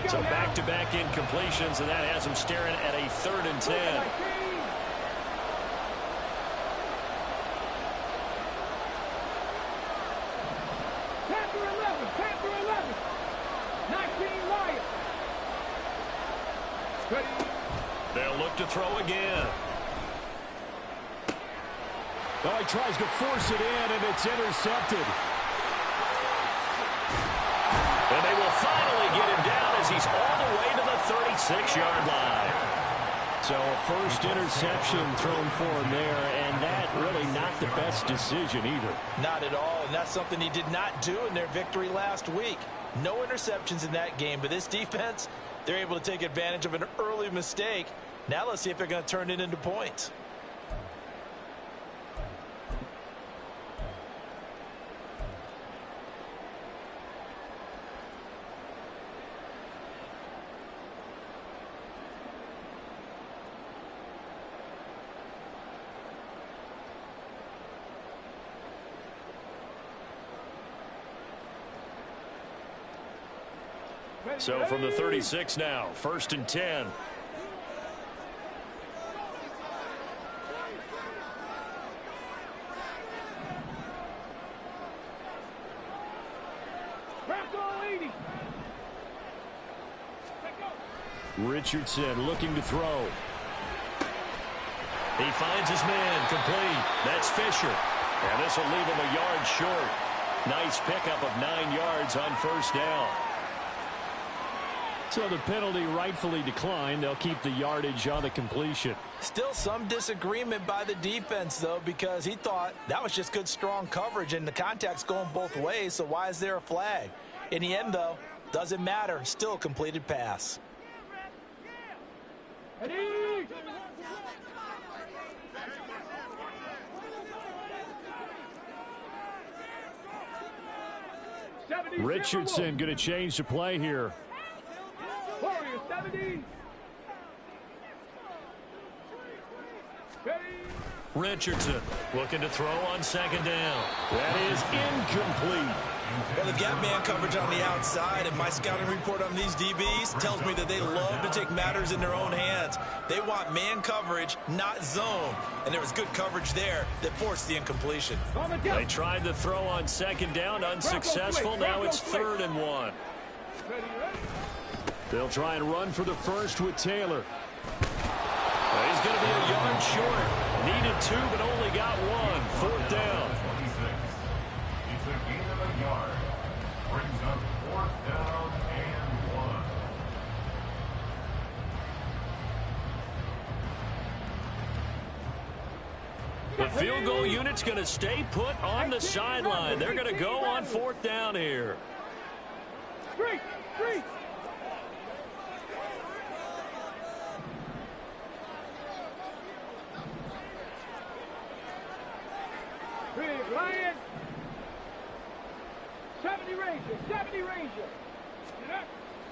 So back-to-back incompletions, and that has him staring at a 3rd and 10. They'll look to throw again. Oh, he tries to force it in, and it's intercepted. And they will finally get him down as he's all the way to the 36-yard line. So a first interception thrown for him there, and that really not the best decision either. Not at all, and that's something he did not do in their victory last week. No interceptions in that game, but this defense, they're able to take advantage of an early mistake. Now let's see if they're going to turn it into points. So from the 36 now, 1st and 10. Richardson looking to throw. He finds his man, complete. That's Fisher. And this will leave him a yard short. Nice pickup of 9 yards on 1st down. So the penalty rightfully declined. They'll keep the yardage on the completion. Still some disagreement by the defense, though, because he thought that was just good, strong coverage, and the contact's going both ways, so why is there a flag? In the end, though, doesn't matter. Still a completed pass. Richardson going to change the play here. Richardson looking to throw on 2nd down. That is incomplete. Well, they've got man coverage on the outside, and my scouting report on these DBs tells me that they love to take matters in their own hands. They want man coverage, not zone. And there was good coverage there that forced the incompletion. They tried the throw on 2nd down, unsuccessful. Now it's 3rd and 1. They'll try and run for the first with Taylor. He's going to be a yard short. Needed 2, but only got 1. 4th down. He took gain of a yard. Brings up 4th down and 1. The field goal unit's going to stay put on the sideline. They're going to go on 4th down here. Three. Ryan. 70 Ranger.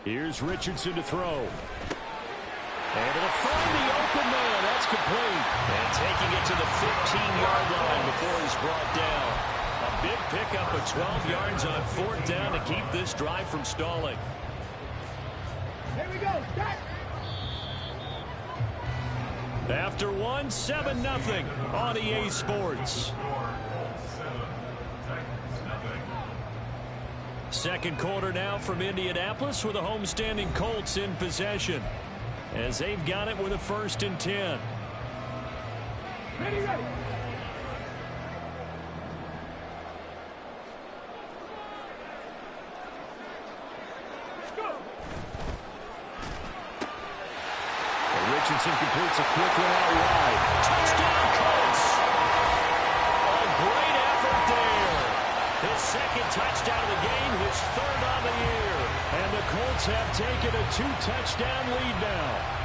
Here's Richardson to throw. Able to find the open man. That's complete. And taking it to the 15-yard line before he's brought down. A big pickup of 12 yards on 4th down to keep this drive from stalling. Here we go. Start. After 1, 7-0 on EA Sports. 2nd quarter now from Indianapolis with the homestanding Colts in possession as they've got it with a 1st and 10. Ready. Go. Richardson completes a quick one out wide. Touchdown, Colts! A great effort there. His 2nd touchdown of the game, his 3rd on the year. And the Colts have taken a 2-touchdown lead now.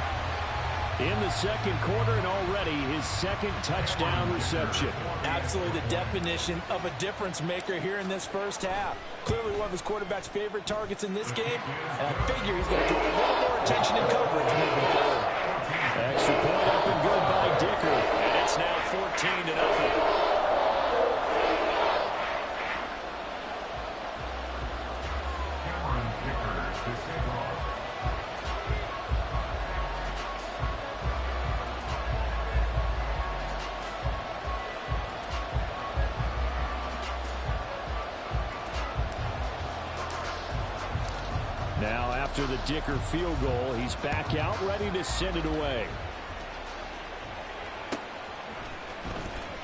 In the 2nd quarter, and already his 2nd touchdown reception. Absolutely the definition of a difference maker here in this 1st half. Clearly one of his quarterback's favorite targets in this game, and I figure he's going to draw a little more attention and coverage moving forward. Extra point up and good by Dicker. And it's now 14-0. Now after the Dicker field goal, he's back out ready to send it away.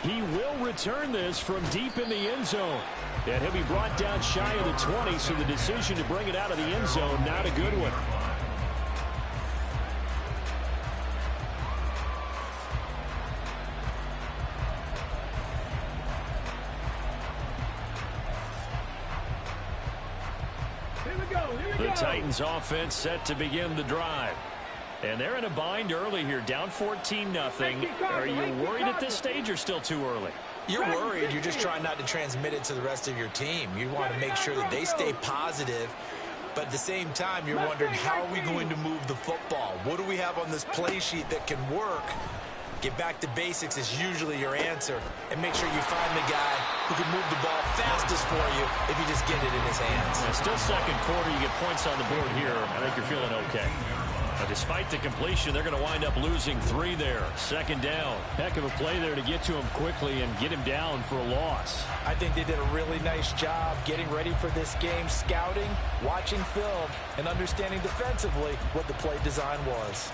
He will return this from deep in the end zone. And he'll be brought down shy of the 20, so the decision to bring it out of the end zone, not a good one. The Titans offense set to begin the drive. And they're in a bind early here, down 14-0. Are you worried at this stage or still too early? You're worried. You're just trying not to transmit it to the rest of your team. You want to make sure that they stay positive. But at the same time, you're wondering, how are we going to move the football? What do we have on this play sheet that can work? Get back to basics is usually your answer. And make sure you find the guy who can move the ball fastest for you if you just get it in his hands. Yeah, still second quarter. You get points on the board here. I think you're feeling okay. Despite the completion, they're going to wind up losing 3 there. Second down. Heck of a play there to get to him quickly and get him down for a loss. I think they did a really nice job getting ready for this game, scouting, watching film, and understanding defensively what the play design was.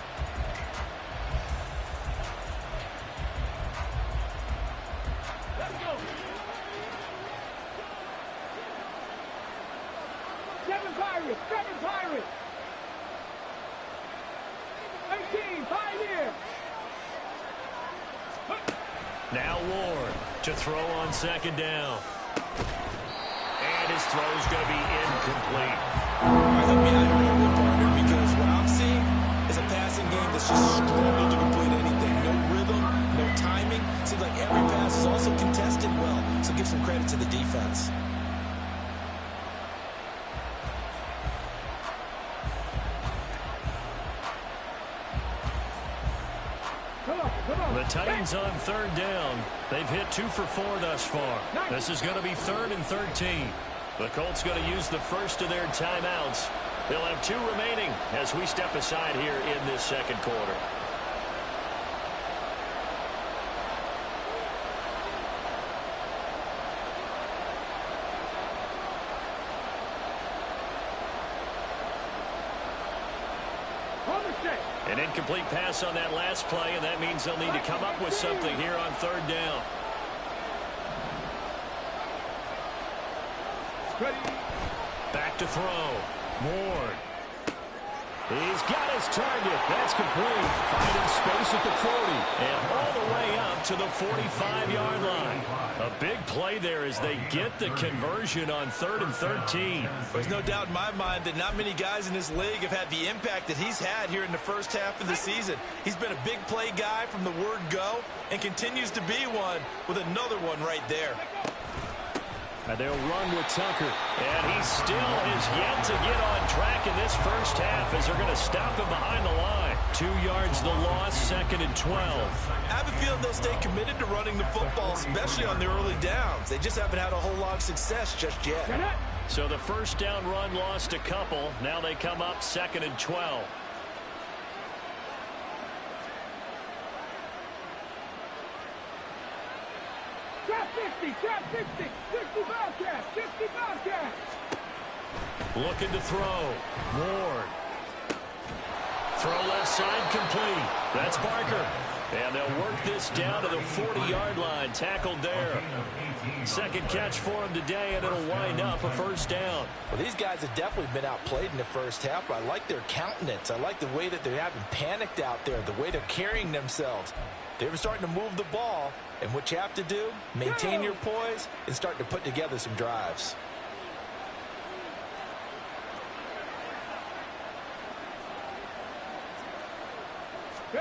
Let's go. 7 Pirates, 7 Pirates. 18, Pioneer. Now Ward to throw on second down. And his throw's going to be incomplete. Let me out here a little bit, partner, because what I'm seeing is a passing game that's just struggled to complete anything. No rhythm, no timing. Seems like every pass is also contested well. So give some credit to the defense. The Titans on third down. They've hit 2 for 4 thus far. This is going to be 3rd and 13. The Colts going to use the first of their timeouts. They'll have 2 remaining as we step aside here in this second quarter. An incomplete pass on that last play, and that means they'll need to come up with something here on third down. Back to throw. Ward. He's got his target. That's complete. Finding space at the 40. And all the way up to the 45-yard line. A big play there as they get the conversion on 3rd and 13. There's no doubt in my mind that not many guys in this league have had the impact that he's had here in the first half of the season. He's been a big play guy from the word go and continues to be one with another one right there. And they'll run with Tucker. And he still is yet to get on track in this first half as they're going to stop him behind the line. 2 yards the loss, 2nd and 12. I have a feeling they'll stay committed to running the football, especially on the early downs. They just haven't had a whole lot of success just yet. So the first down run lost a couple. Now they come up 2nd and 12. Trap 50, trap 50, 50 Bobcats, 50 Bobcats. Looking to throw. Ward. Throw left side complete. That's Barker. And they'll work this down to the 40-yard line. Tackled there. Second catch for him today, and it'll wind up a first down. Well, these guys have definitely been outplayed in the first half, but I like their countenance. I like the way that they haven't panicked out there, the way they're carrying themselves. They're starting to move the ball, and what you have to do, maintain your poise and start to put together some drives. A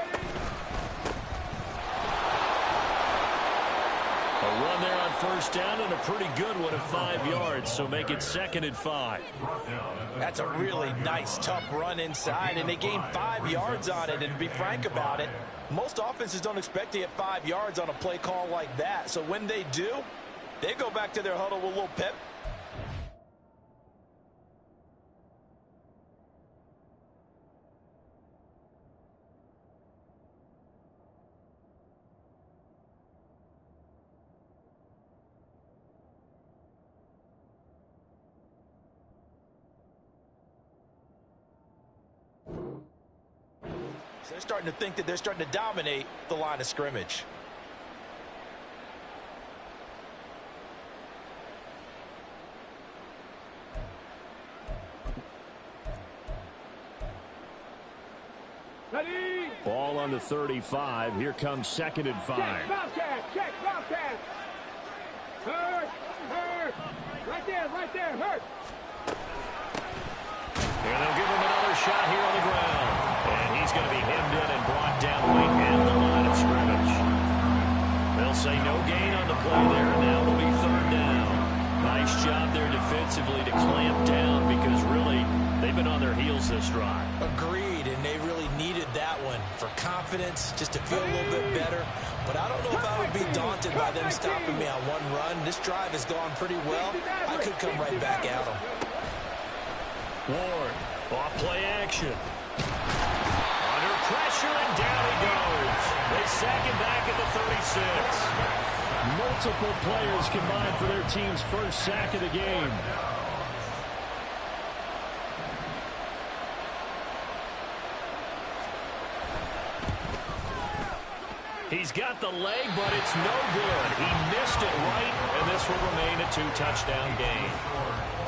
run there on first down and a pretty good one at 5 yards, so make it 2nd and 5. That's a really nice, tough run inside, and they gained 5 yards on it. And to be frank about it, most offenses don't expect to get 5 yards on a play call like that. So when they do, they go back to their huddle with a little pep. starting to think that they're starting to dominate the line of scrimmage. Ready? Ball on the 35. Here comes 2nd and 5. Check, Bobcat. Check, Bobcat. Hurt. Hurt. Right there. Hurt. And they'll give him another shot here on the ground. And he's going to be hemmed in and brought down right at the line of scrimmage. They'll say no gain on the play there. Now it'll be 3rd down. Nice job there defensively to clamp down because really they've been on their heels this drive. Agreed, and they really needed that one for confidence, just to feel a little bit better. But I don't know if I would be daunted by them stopping me on one run. This drive has gone pretty well. I could come right back at them. Ward, off play action. Under pressure, and down he goes. They sack him back at the 36. Multiple players combined for their team's first sack of the game. He's got the leg, but it's no good. He missed it right, and this will remain a 2-touchdown game.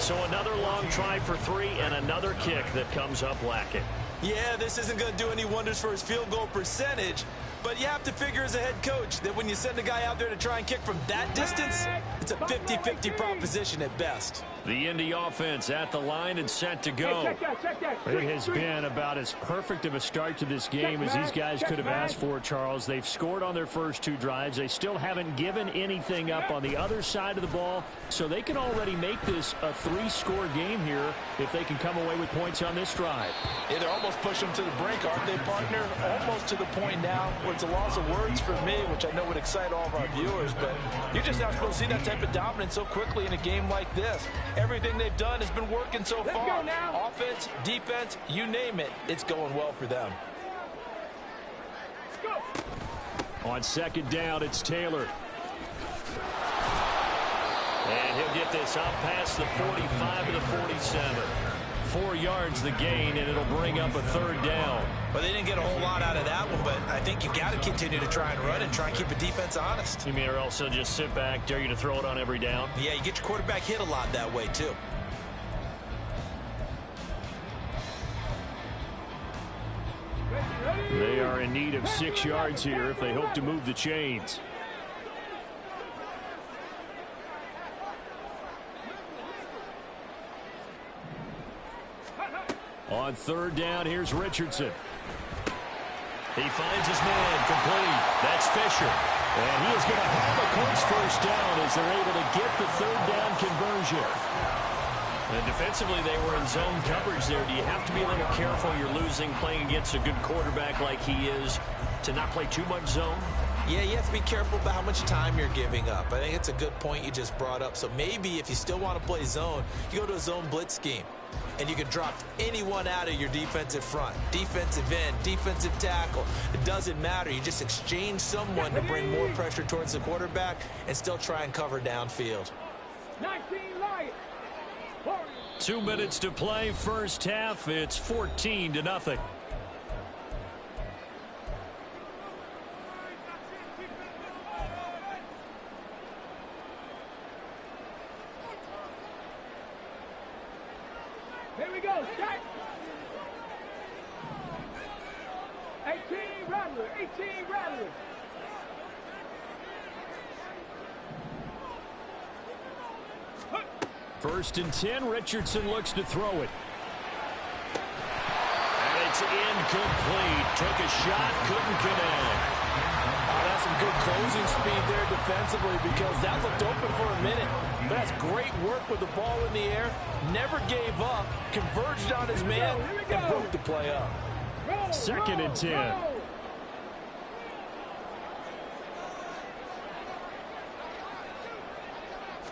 So another long try for 3 and another kick that comes up lacking. Yeah, this isn't going to do any wonders for his field goal percentage, but you have to figure as a head coach that when you send a guy out there to try and kick from that distance, it's a 50-50 proposition at best. The Indy offense at the line and set to go. Hey, check that. It has been about as perfect of a start to this game as these guys could have asked for, Charles. They've scored on their first 2 drives. They still haven't given anything up on the other side of the ball, so they can already make this a 3-score game here if they can come away with points on this drive. Yeah, they're almost pushing them to the brink, aren't they, partner? Almost to the point now where it's a loss of words for me, which I know would excite all of our viewers, but you're just not supposed to see that type of dominance so quickly in a game like this. Everything they've done has been working so far. Let's go now. Offense, defense, you name it, it's going well for them. On 2nd down, it's Taylor. And he'll get this up past the 45 to the 47. 4 yards the gain, and it'll bring up a 3rd down. But they didn't get a whole lot out of that one, but I think you've got to continue to try and run and try and keep the defense honest. You mean or also just sit back, dare you to throw it on every down? Yeah, you get your quarterback hit a lot that way, too. They are in need of 6 yards here if they hope to move the chains. On 3rd down, here's Richardson. He finds his man complete. That's Fisher. And he is going to have the Colts first down as they're able to get the 3rd down conversion. And defensively, they were in zone coverage there. Do you have to be a little careful? You're losing playing against a good quarterback like he is to not play too much zone? Yeah, you have to be careful about how much time you're giving up. I think it's a good point you just brought up. So maybe if you still want to play zone, you go to a zone blitz scheme. And you can drop anyone out of your defensive front. Defensive end, defensive tackle. It doesn't matter. You just exchange someone to bring more pressure towards the quarterback and still try and cover downfield. 19 Lions. 2 minutes to play, first half. It's 14-0. Here we go. Check. 18 Rattler. 18 Rattler. First and 10, Richardson looks to throw it. And it's incomplete. Took a shot, couldn't connect. Oh, that's some good closing speed there defensively because that looked open for a minute. But that's great work with the ball in the air. Never gave up, converged on his man, and broke the play up. 2nd and 10.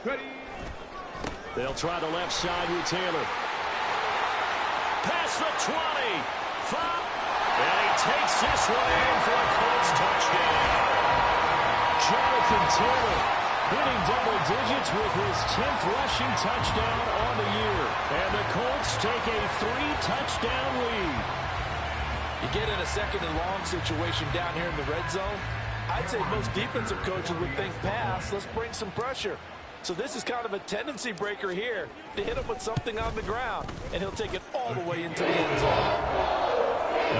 Ready. They'll try the left side with Taylor. Past the 20. Flop. And he takes this one in for a Colts touchdown. Jonathan Taylor hitting double digits with his 10th rushing touchdown on the year. And the Colts take a 3-touchdown lead. You get in a second and long situation down here in the red zone, I'd say most defensive coaches would think pass, let's bring some pressure. So this is kind of a tendency breaker here to hit him with something on the ground, and he'll take it all the way into the end zone.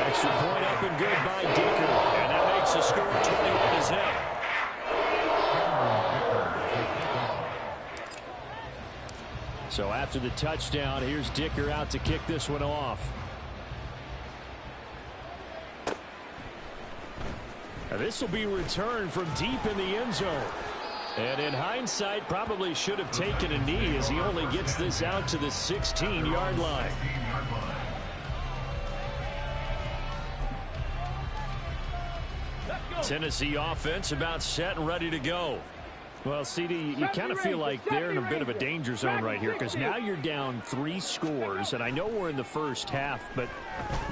Extra point up and good by Dicker, and that makes the score 21-0. So after the touchdown, here's Dicker out to kick this one off. Now this will be returned from deep in the end zone. And in hindsight, probably should have taken a knee as he only gets this out to the 16-yard line. Tennessee offense about set and ready to go. Well, CD, you kind of feel like they're in a bit of a danger zone right here because now you're down 3 scores, and I know we're in the first half, but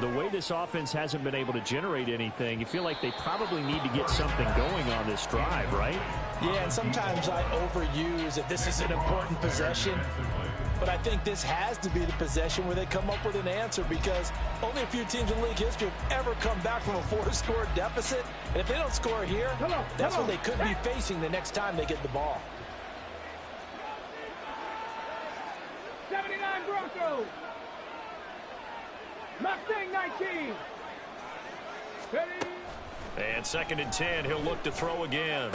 the way this offense hasn't been able to generate anything, you feel like they probably need to get something going on this drive, right? Yeah, and sometimes I overuse that this is an important possession, but I think this has to be the possession where they come up with an answer because only a few teams in league history have ever come back from a 4-score deficit. And if they don't score here, that's what they could be facing the next time they get the ball. 79 Broncos. Mustang 19. Ready? And 2nd and 10, he'll look to throw again.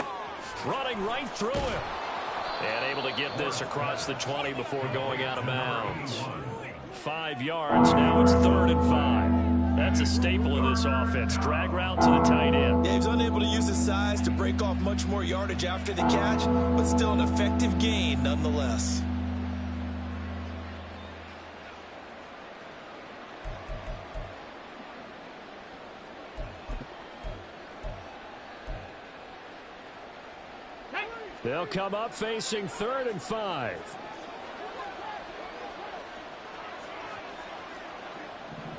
Running right through him. And able to get this across the 20 before going out of bounds. 5 yards. Now it's 3rd and 5. That's a staple of this offense. Drag route to the tight end. Yeah, he's unable to use his size to break off much more yardage after the catch, but still an effective gain nonetheless. They'll come up facing 3rd and 5.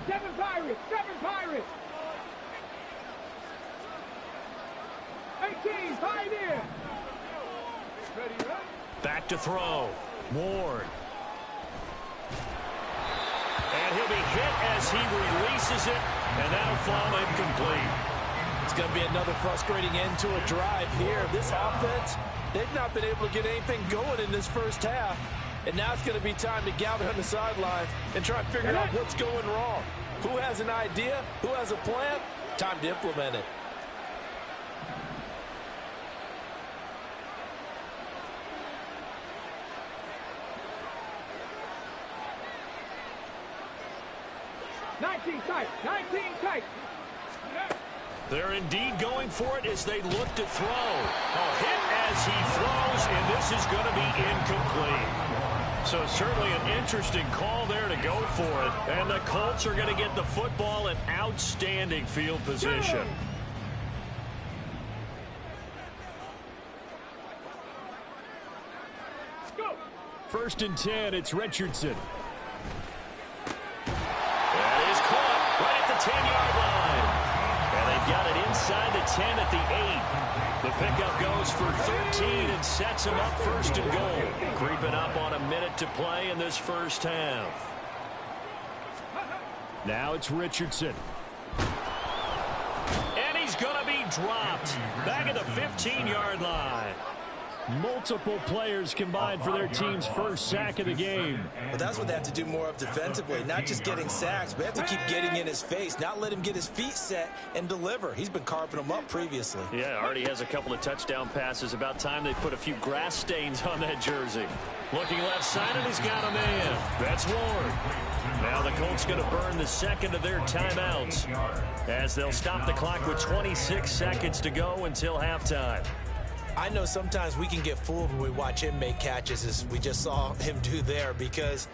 7 Pirates. 7 Pirates. 18. Pioneer. Ready, right? Back to throw. Ward. And he'll be hit as he releases it, and that'll fall incomplete. It's going to be another frustrating end to a drive here. This offense, they've not been able to get anything going in this first half. And now it's going to be time to gather on the sidelines and try and figure out what's going wrong. Who has an idea? Who has a plan? Time to implement it. Tight. 19 tight. They're indeed going for it as they look to throw. A hit as he throws, and this is going to be incomplete. So certainly an interesting call there to go for it. And the Colts are going to get the football in outstanding field position. Go. 1st and 10, it's Richardson. That is caught right at the 10-yard line. And they've got it inside the 10 at the 8. The pickup goes for 13 and sets him up 1st and goal. Creeping up on a minute to play in this first half. Now it's Richardson. And he's going to be dropped. Back at the 15-yard line. Multiple players combined for their team's first sack of the game. Well, that's what they have to do more of defensively. Not just getting sacks, but they have to keep getting in his face, not let him get his feet set and deliver. He's been carving them up previously. Yeah, already has a couple of touchdown passes. About time they put a few grass stains on that jersey. Looking left side, and he's got a man. That's Ward. Now the Colts going to burn the second of their timeouts as they'll stop the clock with 26 seconds to go until halftime. I know sometimes we can get fooled when we watch him make catches, as we just saw him do there, because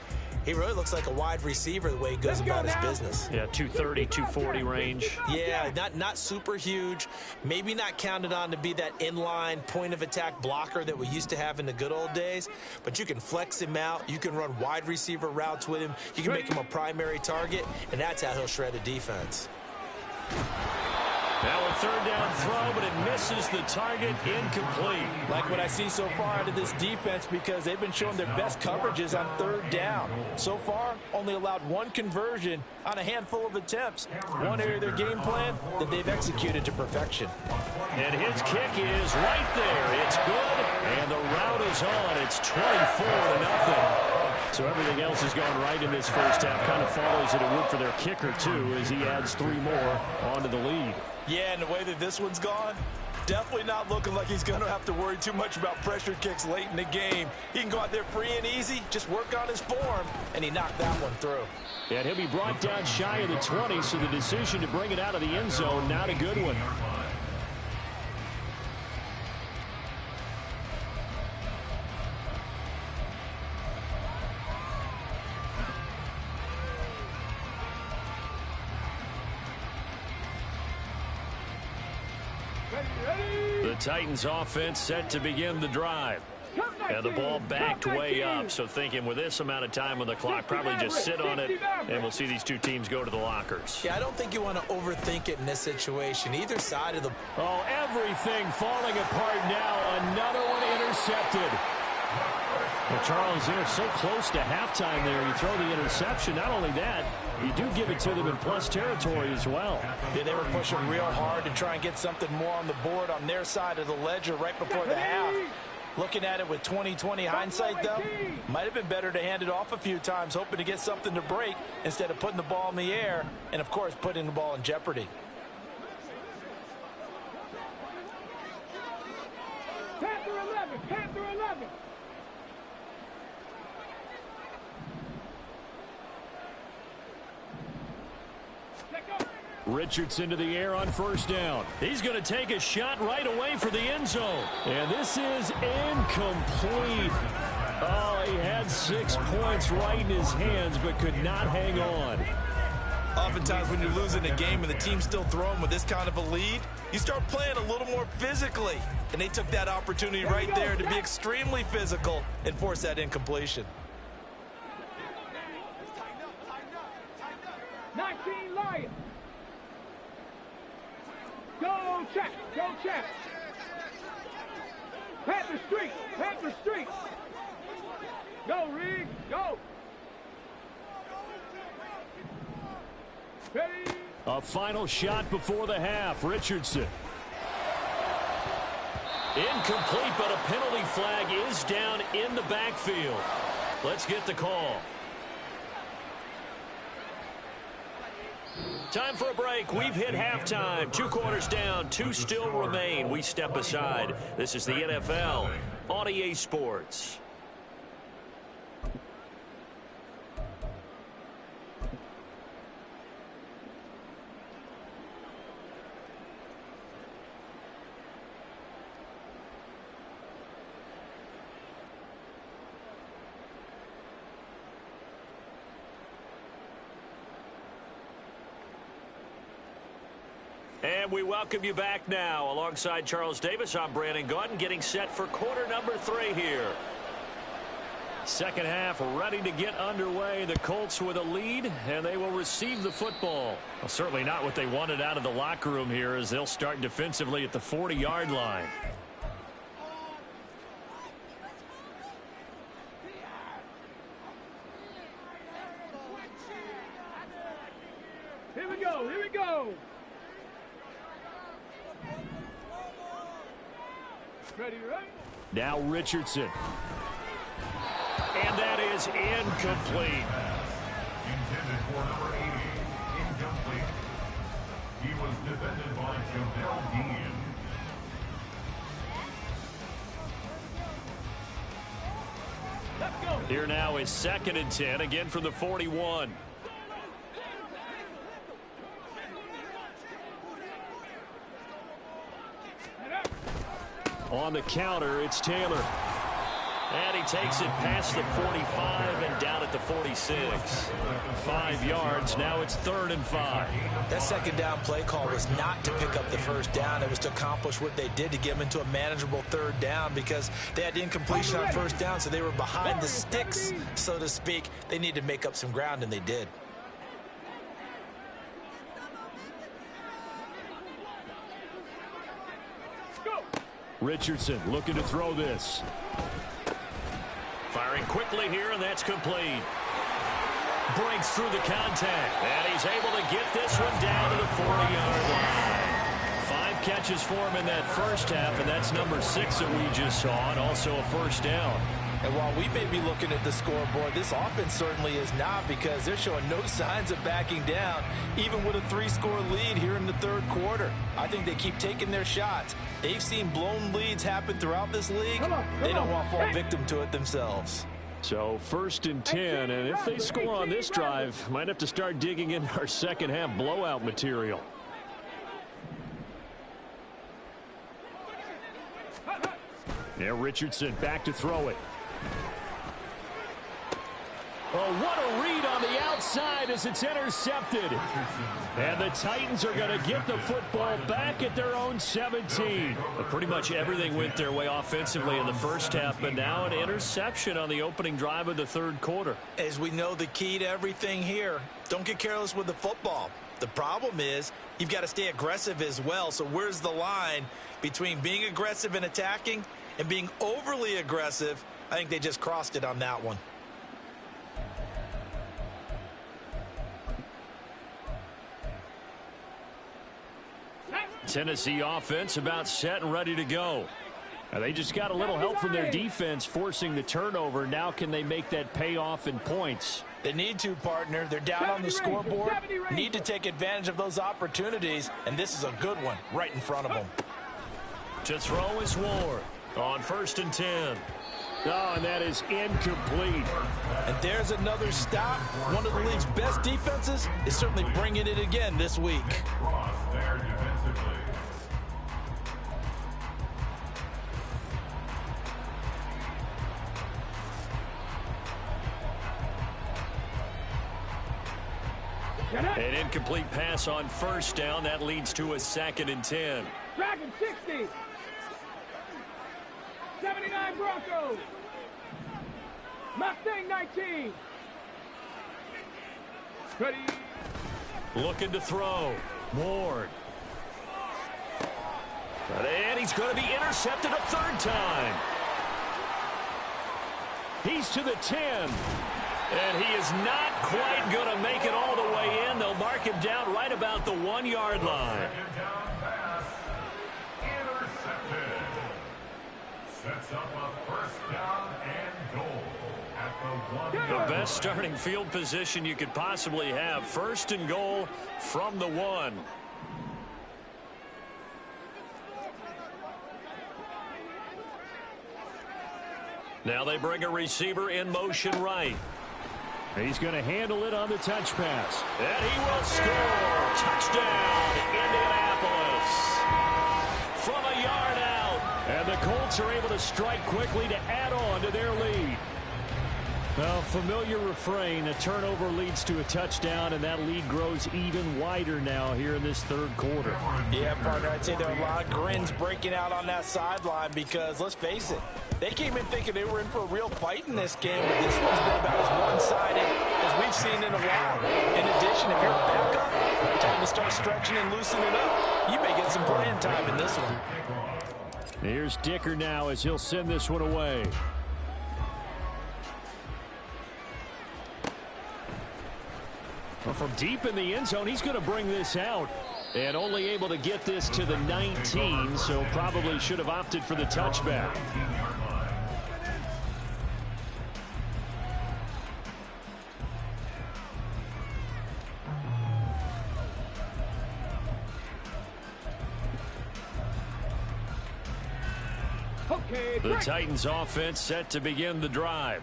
he really looks like a wide receiver the way he goes about his business. Yeah, 230, 240 range. Yeah, not super huge. Maybe not counted on to be that inline point-of-attack blocker that we used to have in the good old days, but you can flex him out. You can run wide receiver routes with him. You can make him a primary target, and that's how he'll shred a defense. Now a third down throw, but it misses the target, incomplete. Like what I see so far out of this defense, because they've been showing their best coverages on third down. So far, only allowed one conversion on a handful of attempts. One area of their game plan that they've executed to perfection. And his kick is right there. It's good, and the route is on. It's 24-0. So everything else is going right in this first half. Kind of follows that it would for their kicker, too, as he adds 3 more onto the lead. Yeah, and the way that this one's gone, definitely not looking like he's going to have to worry too much about pressure kicks late in the game. He can go out there free and easy, just work on his form, and he knocked that one through. And he'll be brought down shy of the 20, so the decision to bring it out of the end zone, not a good one. The Titans offense set to begin the drive. And the ball backed way up, so thinking with this amount of time on the clock, probably just sit on it, and we'll see these two teams go to the lockers. Yeah, I don't think you want to overthink it in this situation. Either side of the... Oh, everything falling apart now. Another one intercepted. Well, Charles, they're so close to halftime there. You throw the interception. Not only that, you do give it to them in plus territory as well. Yeah, they were pushing real hard to try and get something more on the board on their side of the ledger right before the half. Looking at it with 20/20 hindsight, though, might have been better to hand it off a few times, hoping to get something to break instead of putting the ball in the air and, of course, putting the ball in jeopardy. Panther 11, Panther 11. Richardson to the air on first down. He's going to take a shot right away for the end zone. And this is incomplete. Oh, he had 6 points right in his hands, but could not hang on. Oftentimes when you're losing a game and the team's still throwing with this kind of a lead, you start playing a little more physically. And they took that opportunity right there to be extremely physical and force that incompletion. 19 Lions. Go check, go check. Panther Street, Panther Street. Go, Reed, go. Ready. A final shot before the half. Richardson. Incomplete, but a penalty flag is down in the backfield. Let's get the call. Time for a break. We've hit halftime. 2 quarters down. 2 still remain. We step aside. This is the NFL on EA Sports. And we welcome you back now. Alongside Charles Davis, I'm Brandon Gaudin, getting set for quarter number 3 here. Second half ready to get underway. The Colts with a lead, and they will receive the football. Well, certainly not what they wanted out of the locker room here, as they'll start defensively at the 40-yard line. Here we go, here we go. Ready, right? Now Richardson. And that is incomplete. Intended for number 80. Incomplete. He was defended by Jamel Dean. Let's go. Here now is 2nd and 10, again from the 41. On the counter, it's Taylor. And he takes it past the 45 and down at the 46. 5 yards. Now it's 3rd and 5. That second down play call was not to pick up the first down. It was to accomplish what they did to get them into a manageable 3rd down, because they had incompletion on first down, so they were behind the sticks, so to speak. They needed to make up some ground, and they did. Richardson looking to throw this. Firing quickly here, and that's complete. Breaks through the contact, and he's able to get this one down to the 40-yard line. 5 catches for him in that first half, and that's number 6 that we just saw, and also a first down. And while we may be looking at the scoreboard, this offense certainly is not, because they're showing no signs of backing down, even with a 3-score lead here in the third quarter. I think they keep taking their shots. They've seen blown leads happen throughout this league. They don't want to fall victim to it themselves. So 1st and 10, and if they score on this drive, might have to start digging in our second half blowout material. Now Richardson back to throw it. Oh, what a read on the outside as it's intercepted. And the Titans are going to get the football back at their own 17. But pretty much everything went their way offensively in the first half, but now an interception on the opening drive of the third quarter. As we know, the key to everything here, don't get careless with the football. The problem is you've got to stay aggressive as well. So where's the line between being aggressive and attacking and being overly aggressive? I think they just crossed it on that one. Tennessee offense about set and ready to go. Now they just got a little help from their defense forcing the turnover. Now can they make that pay off in points? They need to, partner. They're down on the scoreboard. Need to take advantage of those opportunities, and this is a good one right in front of them. To throw is Ward on 1st and 10. Oh, and that is incomplete. And there's another stop. One of the league's best defenses is certainly bringing it again this week. Cross there defensively. An incomplete pass on 1st down. That leads to a 2nd and 10. Dragon 60. 79 Broncos. Mustang 19. Cuddy. Looking to throw. Ward. And he's going to be intercepted a 3rd time. He's to the 10. And he is not quite going to make it all the way in. They'll mark him down right about the 1-yard line. Second down pass. Intercepted. Sets up a 1st down and goal at the 1. The best starting field position you could possibly have. 1st and goal from the 1. Now they bring a receiver in motion right. He's going to handle it on the touch pass. And he will score. Touchdown, Indianapolis. From a yard out. And the Colts are able to strike quickly to add on to their lead. Well, familiar refrain, a turnover leads to a touchdown, and that lead grows even wider now here in this third quarter. Yeah, partner, I'd say there are a lot of grins breaking out on that sideline because, let's face it, they came in thinking they were in for a real fight in this game, but this one's been about as one-sided as we've seen in a while. In addition, if you're back up, time to start stretching and loosening up, you may get some playing time in this one. Here's Dicker now as he'll send this one away. Well, from deep in the end zone, he's going to bring this out. And only able to get this to the 19, so probably should have opted for the touchback. The Titans offense set to begin the drive.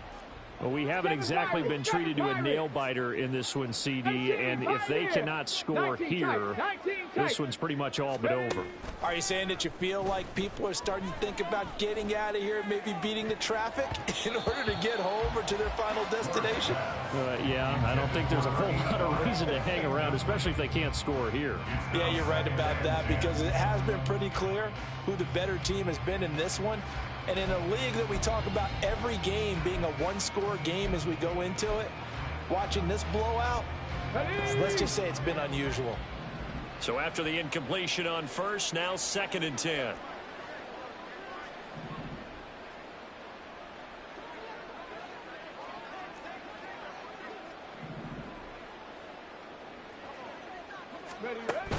Well, we haven't exactly been treated to a nail-biter in this one, CD, and if they cannot score here, this one's pretty much all but over. Are you saying that you feel like people are starting to think about getting out of here, maybe beating the traffic in order to get home or to their final destination? Yeah, I don't think there's a whole lot of reason to hang around, especially if they can't score here. Yeah, you're right about that because it has been pretty clear who the better team has been in this one. And in a league that we talk about every game being a one-score game as we go into it, watching this blowout, let's just say it's been unusual. So after the incompletion on first, now 2nd and 10. Ready, ready.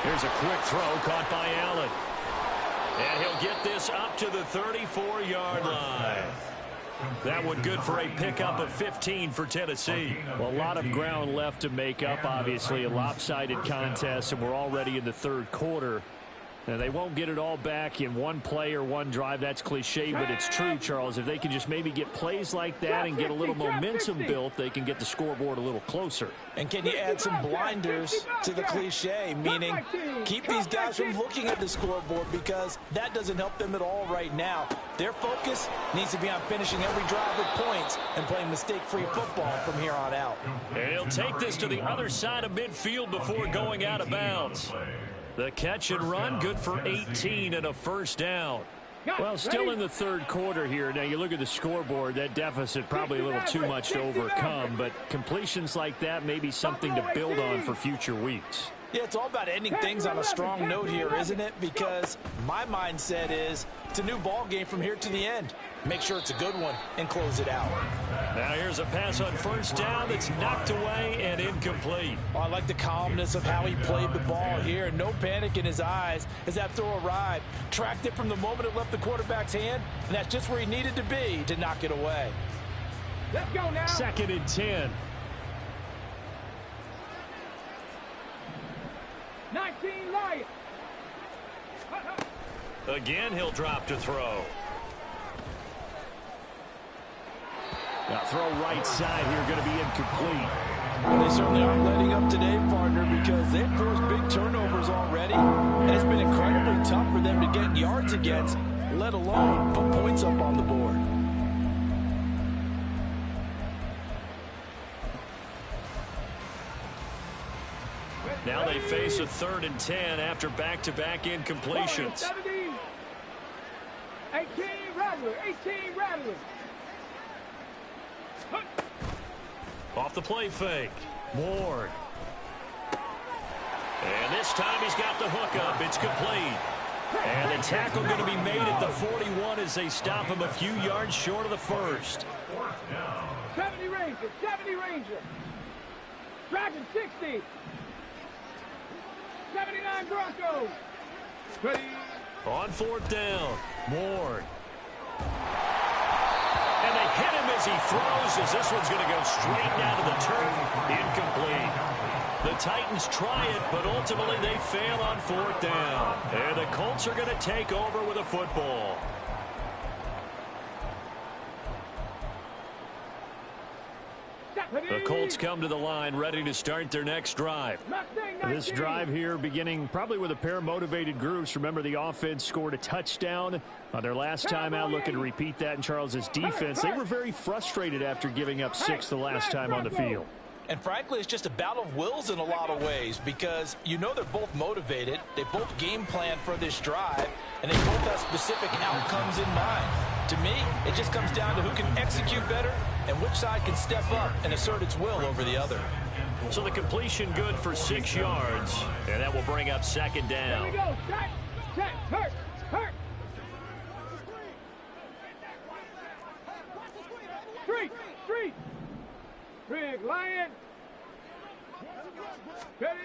Here's a quick throw caught by Allen. And he'll get this up to the 34-yard line. That one good for a pickup of 15 for Tennessee. Well, a lot of ground left to make up, obviously. A lopsided contest, and we're already in the third quarter. Now, they won't get it all back in one play or one drive. That's cliche, but it's true, Charles. If they can just maybe get plays like that and get a little momentum built, they can get the scoreboard a little closer. And can you add some blinders to the cliche, meaning keep these guys from looking at the scoreboard, because that doesn't help them at all right now. Their focus needs to be on finishing every drive with points and playing mistake-free football from here on out. And he'll take this to the other side of midfield before going out of bounds. The catch and run, good for 18 and a first down. Well, still in the third quarter here. Now, you look at the scoreboard, that deficit probably a little too much to overcome, but completions like that may be something to build on for future weeks. Yeah, it's all about ending things on a strong note here, isn't it? Because my mindset is it's a new ball game from here to the end. Make sure it's a good one and close it out. Now here's a pass on first down that's knocked away and incomplete. Oh, I like the calmness of how he played the ball here. No panic in his eyes as that throw arrived. Tracked it from the moment it left the quarterback's hand, and that's just where he needed to be to knock it away. Let's go now. 2nd and 10. 19 Lions. Again, he'll drop to throw. Now throw right side here, going to be incomplete. Well, they certainly aren't letting up today, partner, because they've forced big turnovers already. And it's been incredibly tough for them to get yards against, let alone put points up on the board. Now they face a 3rd and 10 after back-to-back incompletions. 18 Rattler, 18 Rattler. Off the play fake. Ward. And this time he's got the hook up. It's complete. And the tackle going to be made at the 41 as they stop him a few yards short of the first. 70 Ranger, 70 Ranger. Dragon 60. 79 Broncos. Ready. On 4th down. Ward. And they hit him as he throws, as this one's going to go straight down to the turf. Incomplete. The Titans try it, but ultimately they fail on 4th down. And the Colts are going to take over with a football. The Colts come to the line ready to start their next drive. This drive here beginning probably with a pair of motivated groups. Remember, the offense scored a touchdown on their last time out, looking to repeat that in Charles's defense. They were very frustrated after giving up 6 the last time on the field. And frankly, it's just a battle of wills in a lot of ways, because you know they're both motivated. They both game plan for this drive, and they both have specific outcomes in mind. To me, it just comes down to who can execute better and which side can step up and assert its will over the other. So the completion good for 6 yards, and that will bring up 2nd down. Here we go. Check. Hurt. Street. Big Lion. Ready.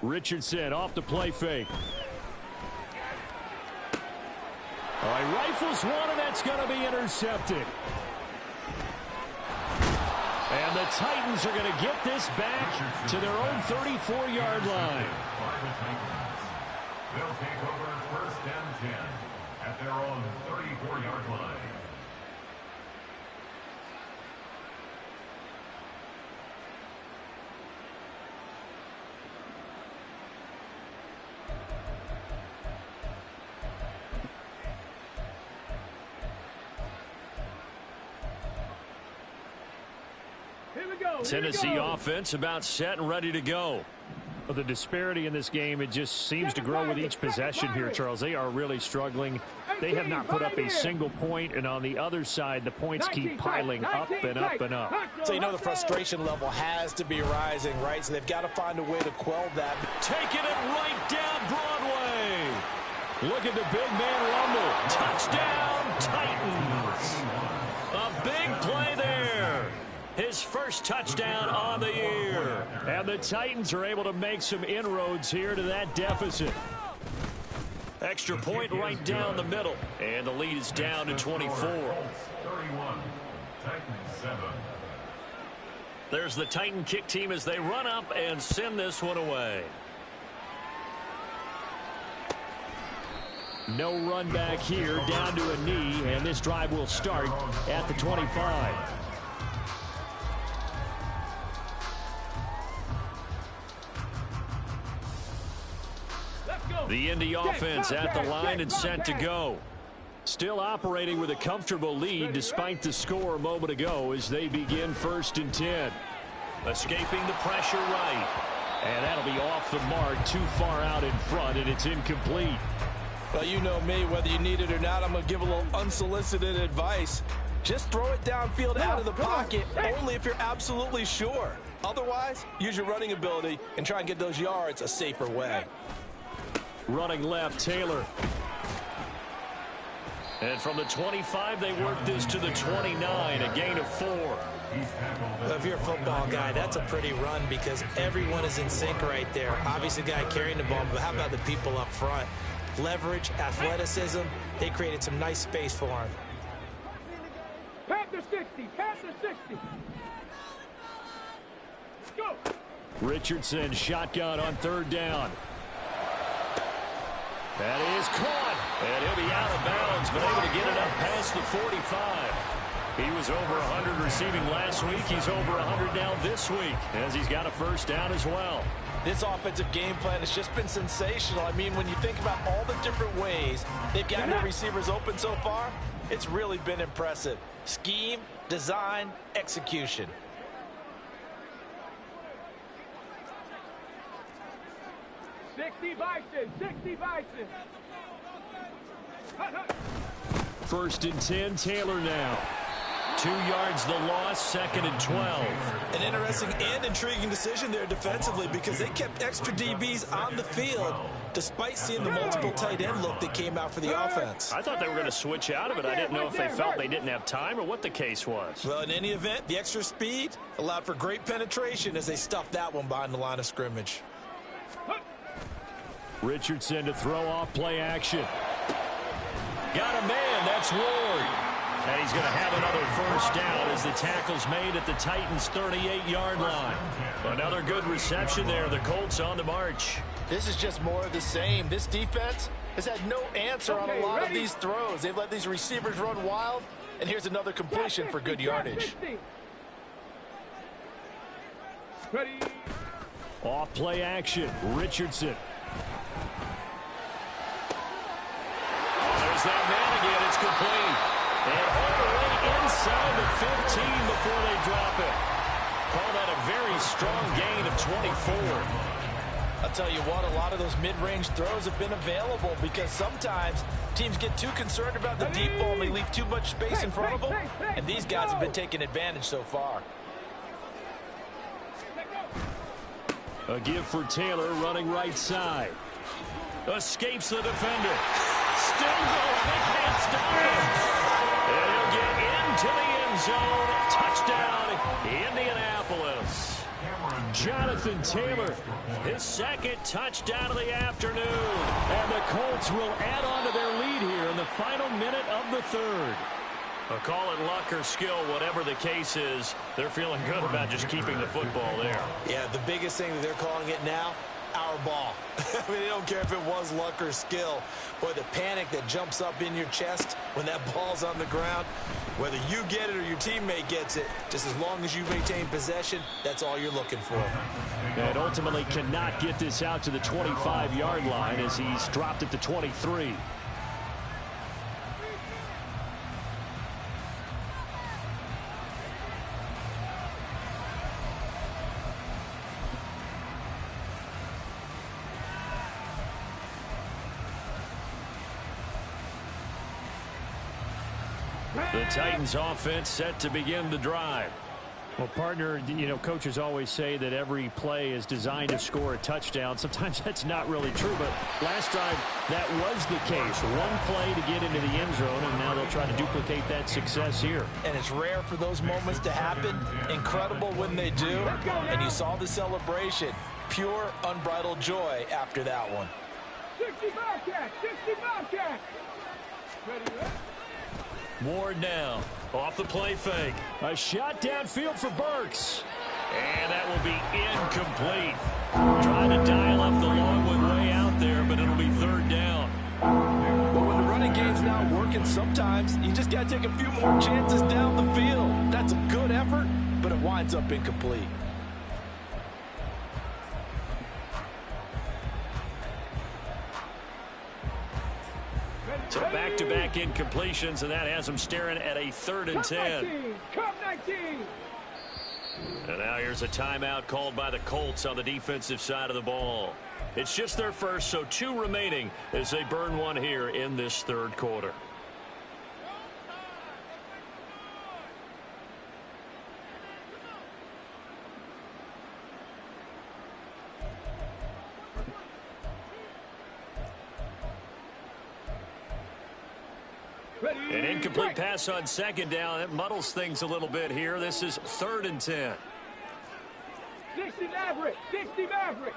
Richardson off the play fake. All right, rifles one, and that's going to be intercepted. And the Titans are going to get this back to their own 34-yard line. They'll take over 1st and 10 at their own 34-yard line. Tennessee offense about set and ready to go. Well, the disparity in this game, it just seems to grow with each possession here, Charles. They are really struggling. They have not put up a single point, and on the other side, the points keep piling up and up and up. So you know the frustration level has to be rising, right? So they've got to find a way to quell that. Taking it right down Broadway. Look at the big man rumble. Touchdown, Titans. A big play there. His first touchdown on the year. And the Titans are able to make some inroads here to that deficit. Extra point right down the middle. And the lead is down to 24. 31. Titans 7. There's the Titan kick team as they run up and send this one away. No run back here, down to a knee, and this drive will start at the 25. The Indy offense at the line and set to go. Still operating with a comfortable lead despite the score a moment ago as they begin 1st and 10. Escaping the pressure right. And that'll be off the mark, too far out in front, and it's incomplete. Well, you know me, whether you need it or not, I'm going to give a little unsolicited advice. Just throw it downfield out of the pocket, only if you're absolutely sure. Otherwise, use your running ability and try and get those yards a safer way. Running left, Taylor. And from the 25, they work this to the 29, a gain of 4. Well, if you're a football guy, that's a pretty run because everyone is in sync right there. Obviously, the guy carrying the ball, but how about the people up front? Leverage, athleticism, they created some nice space for him. Panther 60, Panther 60. Go. Richardson, shotgun on 3rd down. That is caught. And he'll be out of bounds, but able to get it up past the 45. He was over 100 receiving last week. He's over 100 now this week, as he's got a first down as well. This offensive game plan has just been sensational. I mean, when you think about all the different ways they've gotten their receivers open so far, it's really been impressive. Scheme, design, execution. $60 Bison. 1st and 10, Taylor now. 2 yards the loss, 2nd and 12. An interesting and intriguing decision there defensively because they kept extra DBs on the field despite seeing the multiple tight end look that came out for the offense. I thought they were going to switch out of it. I didn't know if they felt they didn't have time or what the case was. Well, in any event, the extra speed allowed for great penetration as they stuffed that one behind the line of scrimmage. Richardson to throw off play action. Got a man, that's Ward. And he's going to have another first down as the tackle's made at the Titans' 38-yard line. Another good reception there. The Colts on the march. This is just more of the same. This defense has had no answer on a lot of these throws. They've let these receivers run wild, and here's another completion for good yardage. Ready. Off play action, Richardson. There's that man again. It's complete. And all the way inside the 15 before they drop it. Call that a very strong gain of 24. I'll tell you what, a lot of those mid-range throws have been available because sometimes teams get too concerned about the deep ball and they leave too much space in front of them, and these guys have been taking advantage so far. A give for Taylor running right side. Escapes the defender. Still going. They can't stop him. And he'll get into the end zone. Touchdown, Indianapolis. Jonathan Taylor, His 2nd touchdown of the afternoon. and the Colts will add on to their lead here in the final minute of the 3rd. Call it luck or skill, whatever the case is, they're feeling good about just keeping the football there. Yeah, the biggest thing that they're calling it now, our ball. I mean, they don't care if it was luck or skill. Boy, the panic that jumps up in your chest when that ball's on the ground, whether you get it or your teammate gets it, just as long as you maintain possession, that's all you're looking for. And ultimately cannot get this out to the 25-yard line as he's dropped it to 23. The Titans offense set to begin the drive. Well, partner, you know, coaches always say that every play is designed to score a touchdown. Sometimes that's not really true, but last drive that was the case. One play to get into the end zone, and now they'll try to duplicate that success here. And it's rare for those moments to happen. Incredible when they do. And you saw the celebration. Pure, unbridled joy after that one. 65 catch, 65 catch. Ready, Ward now, off the play fake. A shot downfield for Burks. And that will be incomplete. Trying to dial up the long one way out there, but it'll be third down. But when the running game's not working, sometimes you just got to take a few more chances down the field. That's a good effort, but it winds up incomplete. So back-to-back incompletions, and that has them staring at a 3rd and 10. Come 19. And now here's a timeout called by the Colts on the defensive side of the ball. It's just their first, so 2 remaining as they burn one here in this 3rd quarter. An incomplete pass on 2nd down. It muddles things a little bit here. This is 3rd and 10. 60 Maverick, 60 Maverick.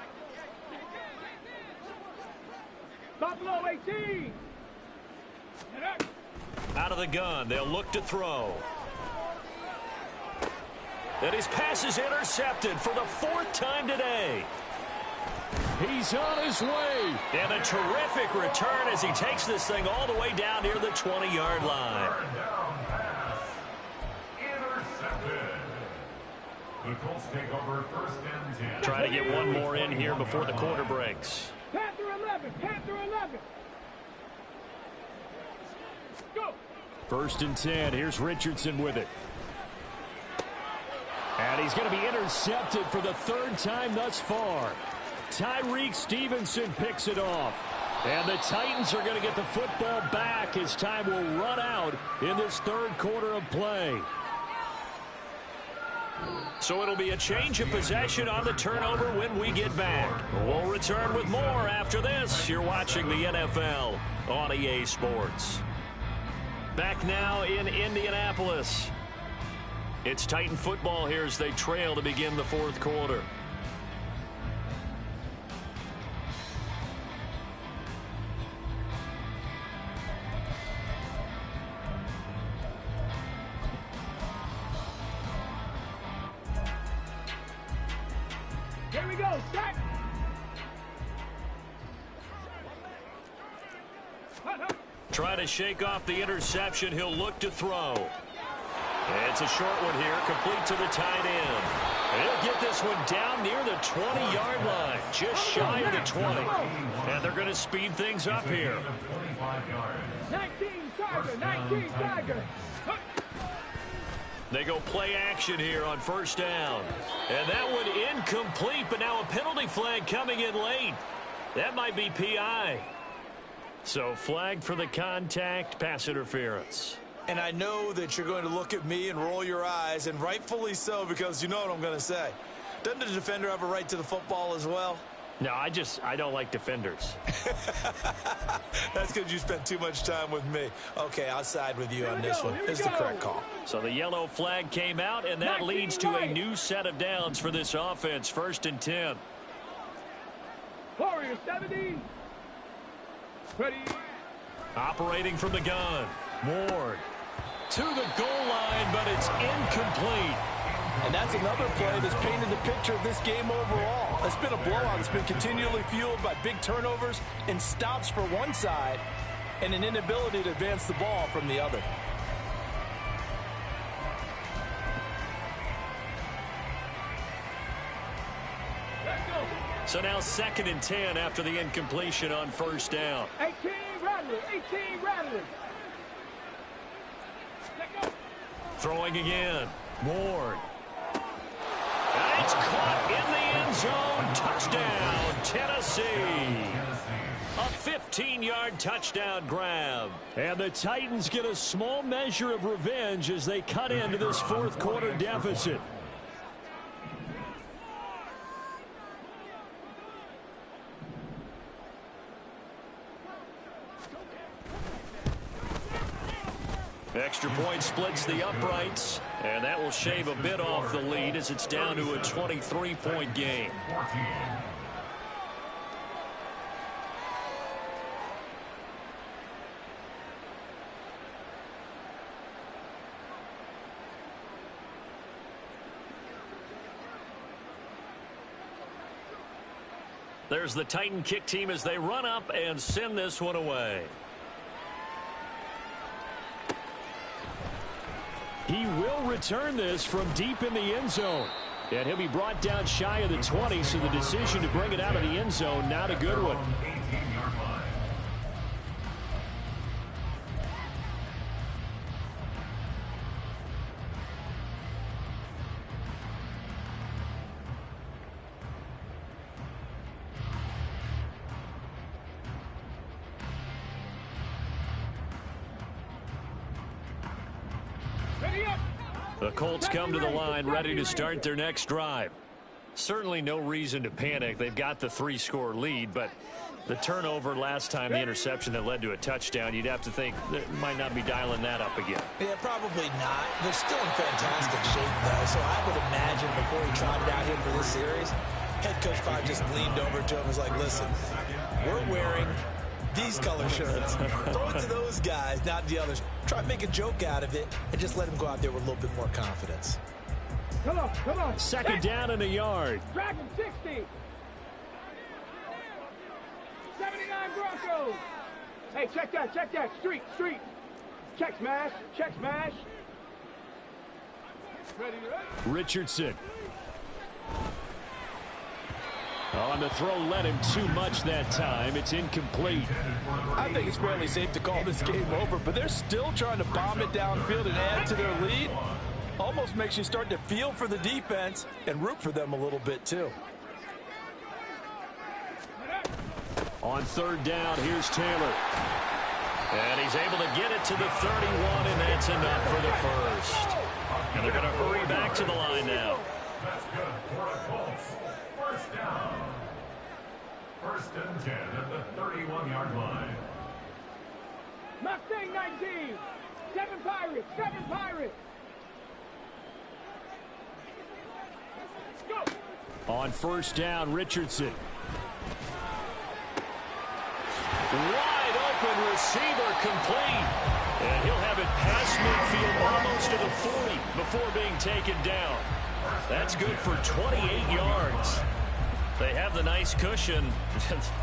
Buffalo 18. Out of the gun, they'll look to throw. And his pass is intercepted for the 4th time today. He's on his way. And a terrific return as he takes this thing all the way down near the 20-yard line. Down pass. Intercepted. The Colts take over 1st and 10. Try to get one more in here before the quarter breaks. Panther 11, Panther 11. Go. 1st and 10. Here's Richardson with it. And he's going to be intercepted for the 3rd time thus far. Tyreek Stevenson picks it off. And the Titans are going to get the football back as time will run out in this 3rd quarter of play. So it'll be a change of possession on the turnover when we get back. We'll return with more after this. You're watching the NFL on EA Sports. Back now in Indianapolis. It's Titan football here as they trail to begin the 4th quarter. Here we go, start. Trying to shake off the interception. He'll look to throw. It's a short one here, complete to the tight end. He'll get this one down near the 20-yard line, just shy of the 20. And they're going to speed things up here. 19 Tiger, 19 Tiger. They go play action here on 1st down. And that one incomplete, but now a penalty flag coming in late. That might be PI. So flag for the contact, pass interference. And I know that you're going to look at me and roll your eyes, and rightfully so, because you know what I'm going to say. Doesn't the defender have a right to the football as well? No, I don't like defenders. That's because you spent too much time with me. Okay, I'll side with you on this one. This is the correct call. So the yellow flag came out, and that leads to a new set of downs for this offense. 1st and 10. Warriors 70. Ready. Operating from the gun. Ward to the goal line, but it's incomplete. And that's another play that's painted the picture of this game overall. It's been a blowout. It's been continually fueled by big turnovers and stops for one side and an inability to advance the ball from the other. So now 2nd and 10 after the incompletion on 1st down. 18 Rattler, 18 Rattler. Throwing again. Ward. And it's caught in the end zone. Touchdown, Tennessee. A 15-yard touchdown grab. And the Titans get a small measure of revenge as they cut into this 4th quarter deficit. Extra point splits the uprights, and that will shave a bit off the lead as it's down to a 23-point game. There's the Titan kick team as they run up and send this one away. He will return this from deep in the end zone. And he'll be brought down shy of the 20, so the decision to bring it out of the end zone, not a good one. The Colts come to the line ready to start their next drive. Certainly no reason to panic. They've got the 3-score lead, but the turnover last time, the interception that led to a touchdown, you'd have to think they might not be dialing that up again. Yeah, probably not. They're still in fantastic shape, though, so I would imagine before he trotted out here for this series, head coach probably just leaned over to him and was like, listen, we're wearing these color shirts. Throw it to those guys, not the others. Try to make a joke out of it and just let them go out there with a little bit more confidence. Come on, come on. Second down and a yard. Drag him 60. 79 Broncos. Hey, check that, check that. Street, street. Check smash, check smash. Ready, ready. Richardson. On the throw, led him too much that time. It's incomplete. I think it's fairly safe to call this game over, but they're still trying to bomb it downfield and add to their lead. Almost makes you start to feel for the defense and root for them a little bit, too. On third down, here's Taylor. And he's able to get it to the 31, and that's enough for the first. And they're going to hurry back to the line now. That's good for the Colts. First down. First and 10 at the 31-yard line. Mustang 19. 7 Pirates, 7 Pirates. Go. On first down, Richardson. Wide open receiver complete. And he'll have it past midfield almost to the 40 before being taken down. That's good for 28 yards. They have the nice cushion.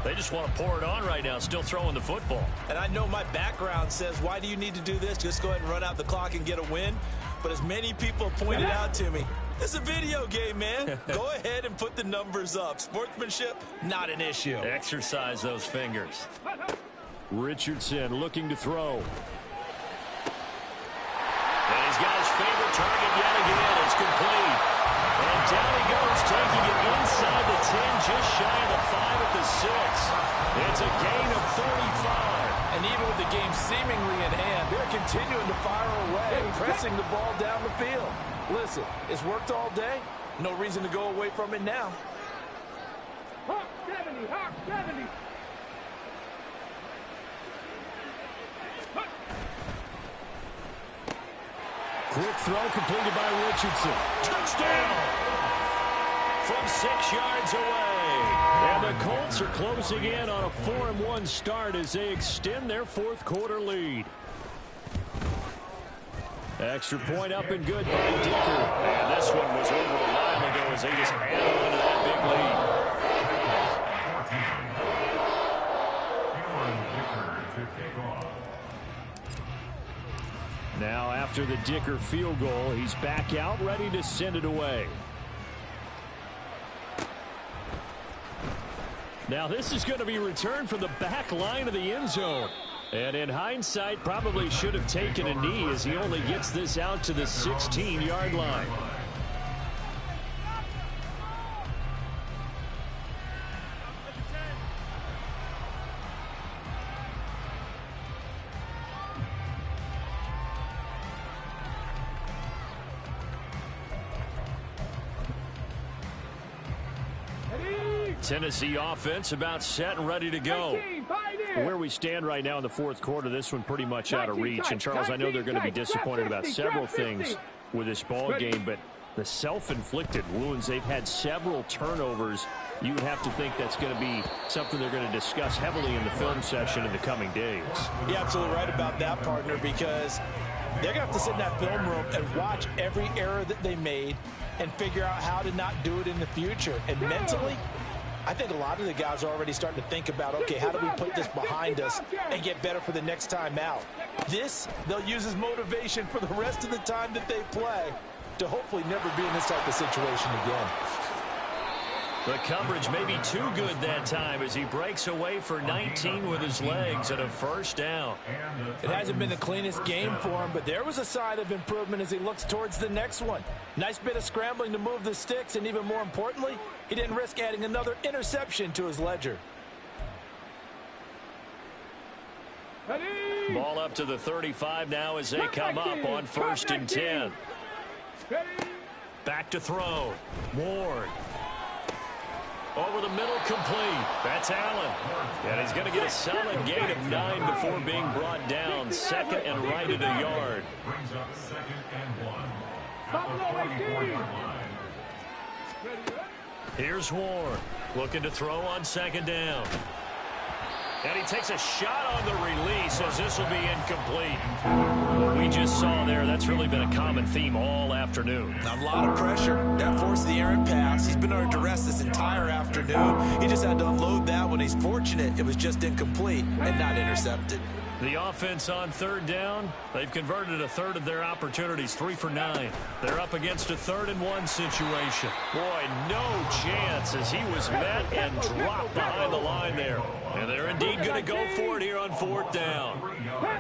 They just want to pour it on right now, still throwing the football. And I know my background says, why do you need to do this? Just go ahead and run out the clock and get a win. But as many people pointed out to me, it's a video game, man. Go ahead and put the numbers up. Sportsmanship, not an issue. Exercise those fingers. Richardson looking to throw. And he's got his favorite target yet again. It's complete. And down he goes, taking it inside the 10, just shy of the 5 at the 6. It's a gain of 35. And even with the game seemingly in hand, they're continuing to fire away, pressing the ball down the field. Listen, it's worked all day. No reason to go away from it now. Hawk 70, Hawk 70. Quick throw completed by Richardson. Touchdown! From 6 yards away. And the Colts are closing in on a 4-1 start as they extend their fourth quarter lead. Extra point up and good by Dicker. And this one was over a while ago as they just add on to that big lead. Now after the Dicker field goal, he's back out ready to send it away. Now this is going to be returned from the back line of the end zone. And in hindsight, probably should have taken a knee as he only gets this out to the 16-yard line. Tennessee offense about set and ready to go. 19, fight in. Where we stand right now in the fourth quarter, this one pretty much out of reach. And, Charles, I know they're going to be disappointed about several things with this ball game, but the self-inflicted wounds, they've had several turnovers. You would have to think that's going to be something they're going to discuss heavily in the film session in the coming days. You're absolutely right about that, partner, because they're going to have to sit in that film room and watch every error that they made and figure out how to not do it in the future. And mentally, I think a lot of the guys are already starting to think about, okay, how do we put this behind us and get better for the next time out? This, they'll use as motivation for the rest of the time that they play to hopefully never be in this type of situation again. The coverage may be too good that time as he breaks away for 19 with his legs and a first down. It hasn't been the cleanest game for him, but there was a sign of improvement as he looks towards the next one. Nice bit of scrambling to move the sticks, and even more importantly, he didn't risk adding another interception to his ledger. Ball up to the 35 now as they come up on 1st and 10. Back to throw. Ward. Over the middle, complete. That's Allen. And he's going to get a solid gain of 9 before being brought down. 2nd and right at a yard. Brings up 2nd and 1. Here's Ward. Looking to throw on 2nd down. And he takes a shot on the release as this will be incomplete. What we just saw there, that's really been a common theme all afternoon. A lot of pressure. That forced the errant pass. He's been under duress this entire afternoon. He just had to unload that one. He's fortunate it was just incomplete and not intercepted. The offense on 3rd down, they've converted a third of their opportunities, 3 for 9. They're up against a 3rd and 1 situation. Boy, no chance as he was met and dropped behind the line there. And they're indeed going to go for it here on 4th down.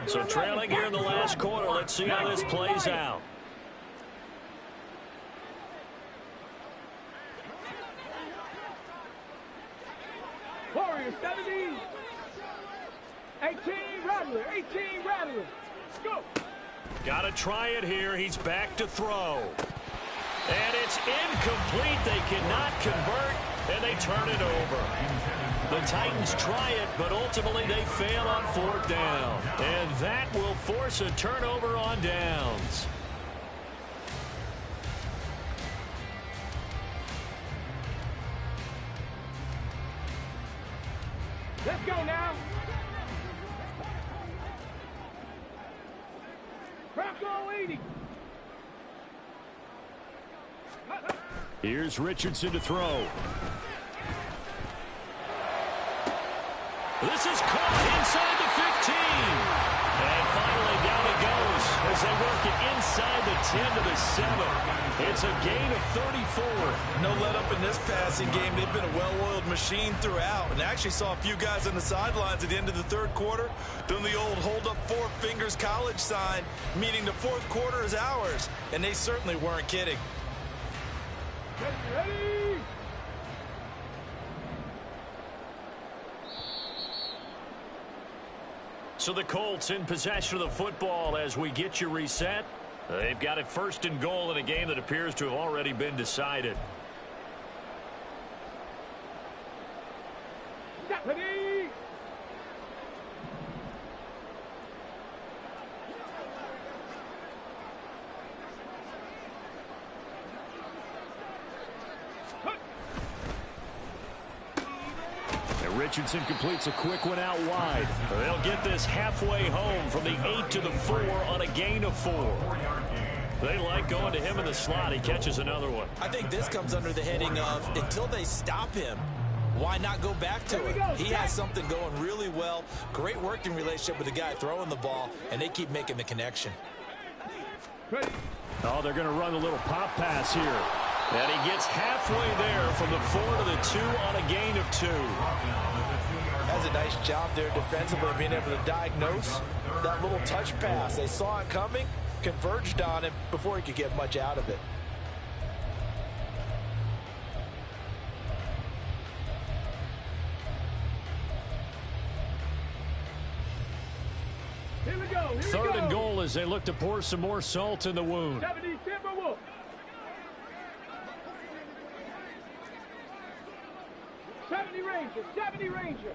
So trailing here in the last quarter, let's see how this plays out. Warriors 70. 18 Rattler. 18 Rattler. Go. Got to try it here. He's back to throw. And it's incomplete. They cannot convert, and they turn it over. The Titans try it, but ultimately they fail on 4th down. And that will force a turnover on downs. Let's go now. Bronco 80. Here's Richardson to throw. This is caught inside the 15. And finally down it goes as they work it inside the 10 to the 7. It's a gain of 34. No let up in this passing game. They've been a well-oiled machine throughout. And I actually saw a few guys on the sidelines at the end of the 3rd quarter doing the old hold up 4 fingers college sign, meaning the 4th quarter is ours. And they certainly weren't kidding. Ready. So the Colts in possession of the football as we get you reset. They've got it 1st and goal in a game that appears to have already been decided. Ready. Richardson completes a quick one out wide. They'll get this halfway home from the 8 to the 4 on a gain of 4. They like going to him in the slot. He catches another one. I think this comes under the heading of until they stop him, why not go back to it? He has something going really well. Great working relationship with the guy throwing the ball, and they keep making the connection. Oh, they're going to run a little pop pass here. And he gets halfway there from the 4 to the 2 on a gain of 2. Has a nice job there defensively, being able to diagnose that little touch pass. They saw it coming, converged on him before he could get much out of it. Here we go. 3rd and goal as they look to pour some more salt in the wound. 70 Timberwolves. 70 Ranger. 70 Ranger.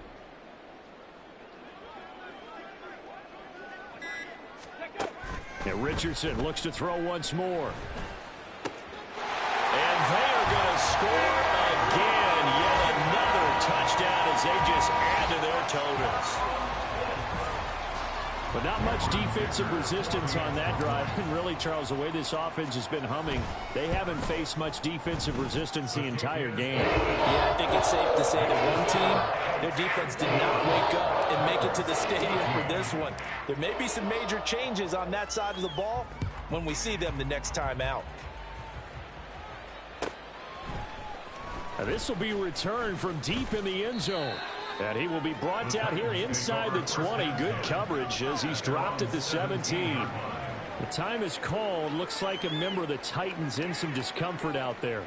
And Richardson looks to throw once more. And they are going to score again. Yet another touchdown as they just add to their totals. But not much defensive resistance on that drive. And really, Charles, the way this offense has been humming, they haven't faced much defensive resistance the entire game. Yeah, I think it's safe to say that one team, their defense did not wake up and make it to the stadium for this one. There may be some major changes on that side of the ball when we see them the next time out. Now this will be returned from deep in the end zone. And he will be brought down here inside the 20. Good coverage as he's dropped at the 17. The time is called. Looks like a member of the Titans in some discomfort out there.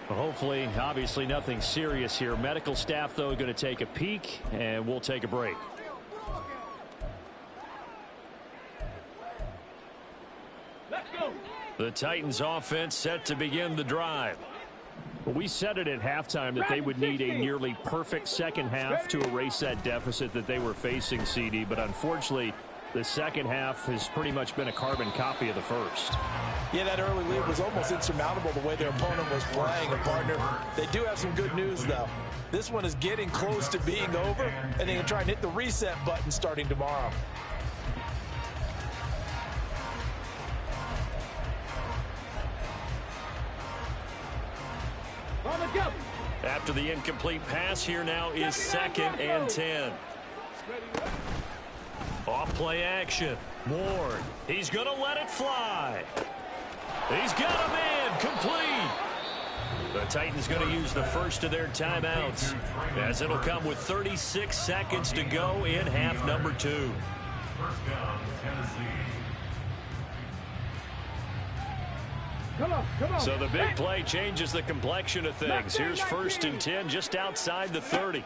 But hopefully, obviously nothing serious here. Medical staff, though, going to take a peek, and we'll take a break. Let's go. The Titans offense set to begin the drive. We said it at halftime that they would need a nearly perfect second half to erase that deficit that they were facing, CD. But unfortunately, the second half has pretty much been a carbon copy of the first. Yeah, that early lead was almost insurmountable the way their opponent was playing. And, partner, they do have some good news, though. This one is getting close to being over, and they can try and hit the reset button starting tomorrow. After the incomplete pass, here now is 2nd and 10. Off play action. Ward. He's going to let it fly. He's got a man complete. The Titans going to use the first of their timeouts as it'll come with 36 seconds to go in half number 2. First down, Tennessee. Come on. So the big play changes the complexion of things. Here's 1st and 10 just outside the 30.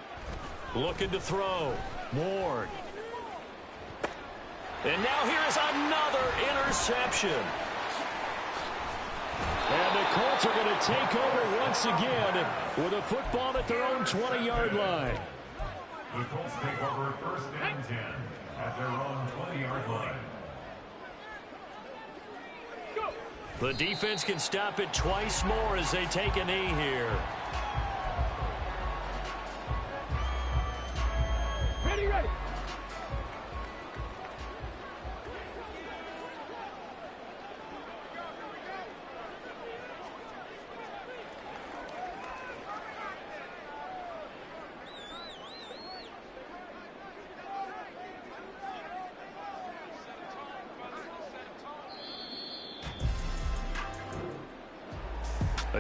Looking to throw. Ward. And now here is another interception. And the Colts are going to take over once again with a football at their own 20-yard line. The Colts take over 1st and 10 at their own 20-yard line. The defense can stop it twice more as they take a knee here. Ready.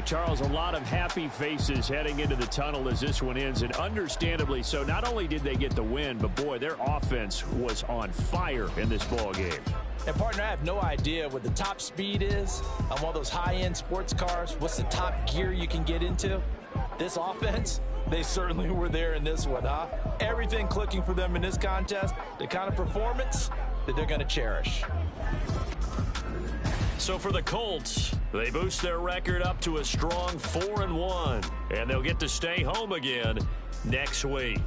Charles, a lot of happy faces heading into the tunnel as this one ends, and understandably so. Not only did they get the win, but boy, their offense was on fire in this ball game. And, partner, I have no idea what the top speed is on one of those high-end sports cars. What's the top gear you can get into? This offense, they certainly were there in this one, huh? Everything clicking for them in this contest, the kind of performance that they're going to cherish. So for the Colts, they boost their record up to a strong 4-1, and they'll get to stay home again next week.